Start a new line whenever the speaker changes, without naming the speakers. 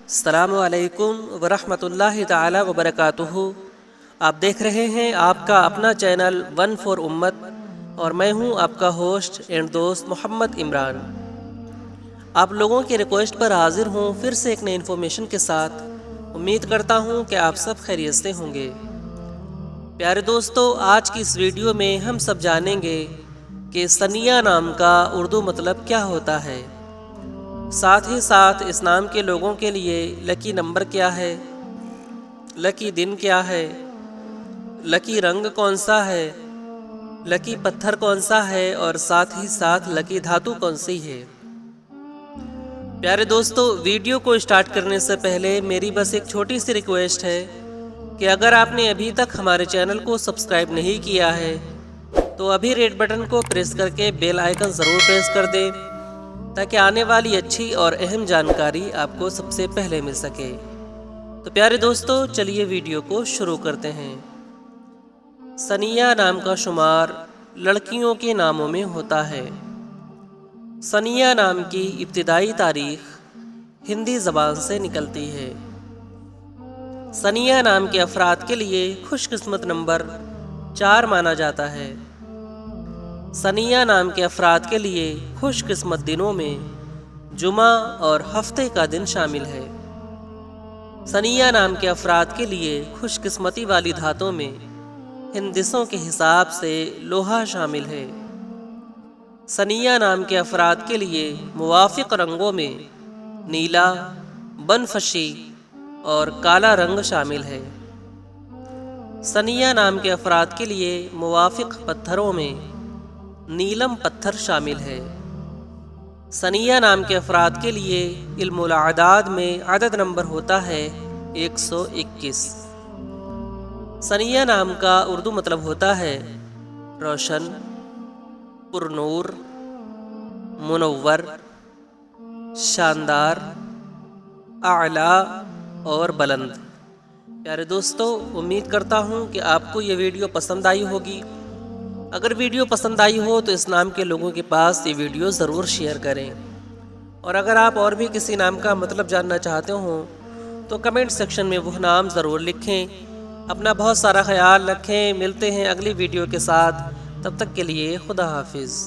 السلام علیکم ورحمۃ اللہ تعالی وبرکاتہ۔ آپ دیکھ رہے ہیں آپ کا اپنا چینل ون فور امت، اور میں ہوں آپ کا ہوسٹ اینڈ دوست محمد عمران۔ آپ لوگوں کی ریکویسٹ پر حاضر ہوں پھر سے ایک نئی انفارمیشن کے ساتھ۔ امید کرتا ہوں کہ آپ سب خیریت سے ہوں گے۔ پیارے دوستو، آج کی اس ویڈیو میں ہم سب جانیں گے کہ ثنیہ نام کا اردو مطلب کیا ہوتا ہے، ساتھ ہی ساتھ اس نام کے لوگوں کے لیے لکی نمبر کیا ہے، لکی دن کیا ہے، لکی رنگ کون سا ہے، لکی پتھر کون سا ہے، اور ساتھ ہی ساتھ لکی دھاتو کون سی ہے۔ پیارے دوستو، ویڈیو کو اسٹارٹ کرنے سے پہلے میری بس ایک چھوٹی سی ریکویسٹ ہے کہ اگر آپ نے ابھی تک ہمارے چینل کو سبسکرائب نہیں کیا ہے تو ابھی ریڈ بٹن کو پریس کر کے بیل آئیکن ضرور پریس کر دیں تاکہ آنے والی اچھی اور اہم جانکاری آپ کو سب سے پہلے مل سکے۔ تو پیارے دوستو، چلیے ویڈیو کو شروع کرتے ہیں۔ ثنیہ نام کا شمار لڑکیوں کے ناموں میں ہوتا ہے۔ ثنیہ نام کی ابتدائی تاریخ ہندی زبان سے نکلتی ہے۔ ثنیہ نام کے افراد کے لیے خوش قسمت نمبر 4 مانا جاتا ہے۔ ثنیہ نام کے افراد کے لیے خوش قسمت دنوں میں جمعہ اور ہفتے کا دن شامل ہے۔ ثنیہ نام کے افراد کے لیے خوش قسمتی والی دھاتوں میں ہندسوں کے حساب سے لوہا شامل ہے۔ ثنیہ نام کے افراد کے لیے موافق رنگوں میں نیلا، بنفشی اور کالا رنگ شامل ہے۔ ثنیہ نام کے افراد کے لیے موافق پتھروں میں نیلم پتھر شامل ہے۔ ثنیہ نام کے افراد کے لیے علم الاعداد میں عدد نمبر ہوتا ہے 121۔ ثنیہ نام کا اردو مطلب ہوتا ہے روشن، پرنور، منور، شاندار، اعلیٰ اور بلند۔ پیارے دوستو، امید کرتا ہوں کہ آپ کو یہ ویڈیو پسند آئی ہوگی۔ اگر ویڈیو پسند آئی ہو تو اس نام کے لوگوں کے پاس یہ ویڈیو ضرور شیئر کریں، اور اگر آپ اور بھی کسی نام کا مطلب جاننا چاہتے ہوں تو کمنٹ سیکشن میں وہ نام ضرور لکھیں۔ اپنا بہت سارا خیال رکھیں۔ ملتے ہیں اگلی ویڈیو کے ساتھ، تب تک کے لیے خدا حافظ۔